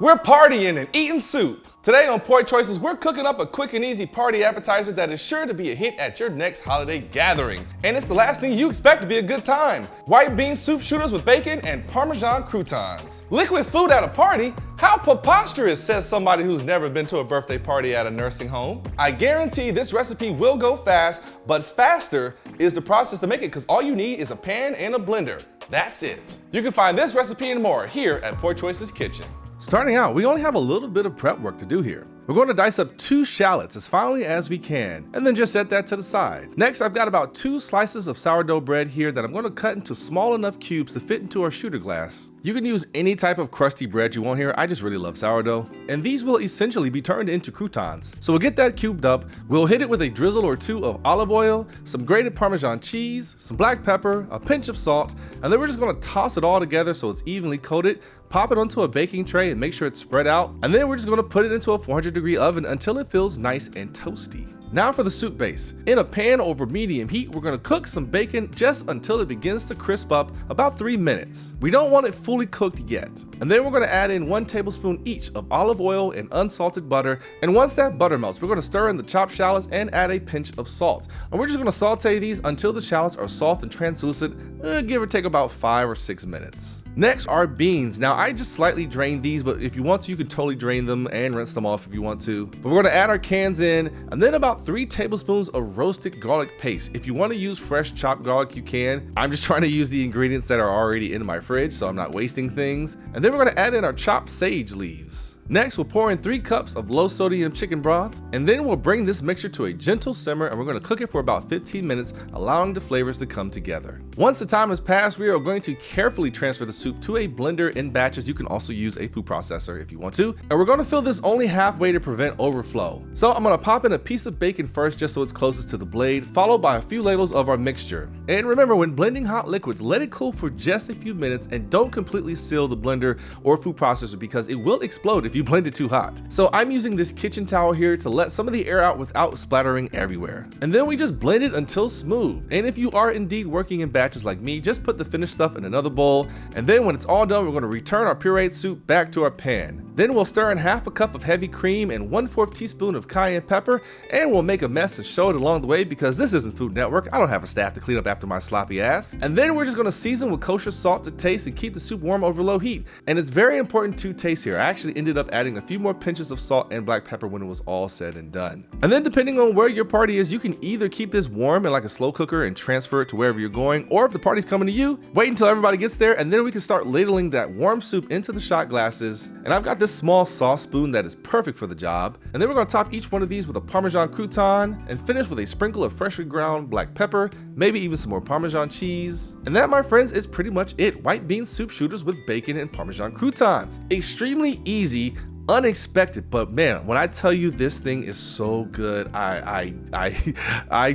We're partying and eating soup. Today on Poor Choices, we're cooking up a quick and easy party appetizer that is sure to be a hit at your next holiday gathering. And it's the last thing you expect to be a good time. White bean soup shooters with bacon and Parmesan croutons. Liquid food at a party? How preposterous, says somebody who's never been to a birthday party at a nursing home. I guarantee this recipe will go fast, but faster is the process to make it because all you need is a pan and a blender. That's it. You can find this recipe and more here at Poor Choices Kitchen. Starting out, we only have a little bit of prep work to do here. We're going to dice up 2 shallots as finely as we can, and then just set that to the side. Next, I've got about 2 slices of sourdough bread here that I'm going to cut into small enough cubes to fit into our shooter glass. You can use any type of crusty bread you want here, I just really love sourdough. And these will essentially be turned into croutons. So we'll get that cubed up, we'll hit it with a drizzle or 2 of olive oil, some grated Parmesan cheese, some black pepper, a pinch of salt, and then we're just going to toss it all together so it's evenly coated. Pop it onto a baking tray and make sure it's spread out. And then we're just gonna put it into a 400-degree oven until it feels nice and toasty. Now for the soup base. In a pan over medium heat, we're gonna cook some bacon just until it begins to crisp up, about 3 minutes. We don't want it fully cooked yet. And then we're gonna add in 1 tablespoon each of olive oil and unsalted butter. And once that butter melts, we're gonna stir in the chopped shallots and add a pinch of salt. And we're just gonna saute these until the shallots are soft and translucent, give or take about 5 or 6 minutes. Next are beans. Now I just slightly drained these, but if you want to, you can totally drain them and rinse them off if you want to. But we're gonna add our cans in, and then about 3 tablespoons of roasted garlic paste. If you want to use fresh chopped garlic, you can. I'm just trying to use the ingredients that are already in my fridge, so I'm not wasting things. And then we're gonna add in our chopped sage leaves. Next, we'll pour in 3 cups of low sodium chicken broth, and then we'll bring this mixture to a gentle simmer and we're gonna cook it for about 15 minutes, allowing the flavors to come together. Once the time has passed, we are going to carefully transfer the soup to a blender in batches. You can also use a food processor if you want to. And we're gonna fill this only halfway to prevent overflow. So I'm gonna pop in a piece of bacon first just so it's closest to the blade, followed by a few ladles of our mixture. And remember, when blending hot liquids, let it cool for just a few minutes and don't completely seal the blender or food processor because it will explode if you blend it too hot. So I'm using this kitchen towel here to let some of the air out without splattering everywhere. And then we just blend it until smooth. And if you are indeed working in batches like me, just put the finished stuff in another bowl. And then when it's all done, we're going to return our pureed soup back to our pan. Then we'll stir in half a cup of heavy cream and 1/4 teaspoon of cayenne pepper, and we'll make a mess and show it along the way because this isn't Food Network. I don't have a staff to clean up after my sloppy ass. And then we're just going to season with kosher salt to taste and keep the soup warm over low heat. And it's very important to taste here. I actually ended up adding a few more pinches of salt and black pepper when it was all said and done. And then depending on where your party is, you can either keep this warm in like a slow cooker and transfer it to wherever you're going, or if the party's coming to you, wait until everybody gets there and then we can start ladling that warm soup into the shot glasses. And I've got this small sauce spoon that is perfect for the job. And then we're gonna top each one of these with a Parmesan crouton and finish with a sprinkle of freshly ground black pepper, maybe even some more Parmesan cheese. And that, my friends, is pretty much it. White bean soup shooters with bacon and Parmesan croutons. Extremely easy, unexpected, but man, when I tell you this thing is so good, I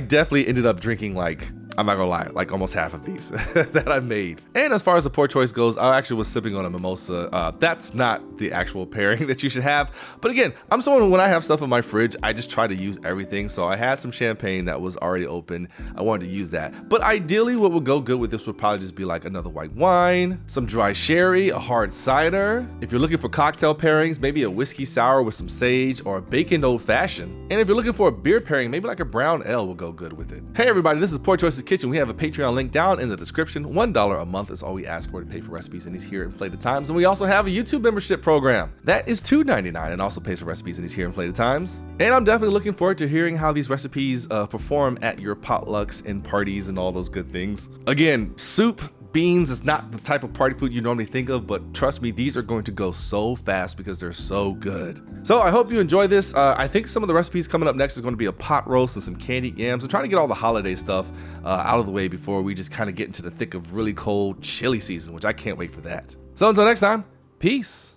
definitely ended up drinking, like, I'm not gonna lie, like almost half of these that I made. And as far as the Poor Choice goes, I actually was sipping on a mimosa. That's not the actual pairing that you should have. But again, I'm someone, when I have stuff in my fridge, I just try to use everything. So I had some champagne that was already open. I wanted to use that. But ideally, what would go good with this would probably just be like another white wine, some dry sherry, a hard cider. If you're looking for cocktail pairings, maybe a whiskey sour with some sage or a bacon old fashioned. And if you're looking for a beer pairing, maybe like a brown ale will go good with it. Hey everybody, this is Poor Choices Kitchen. We have a Patreon link down in the description. $1 a month is all we ask for to pay for recipes in these here inflated times. And we also have a YouTube membership program that is $2.99 and also pays for recipes in these here inflated times. And I'm definitely looking forward to hearing how these recipes perform at your potlucks and parties and all those good things. Again, soup, beans is not the type of party food you normally think of, but trust me, these are going to go so fast because they're so good. So I hope you enjoy this. I think some of the recipes coming up next is going to be a pot roast and some candied yams. I'm trying to get all the holiday stuff out of the way before we just kind of get into the thick of really cold chili season, which I can't wait for that. So until next time, peace.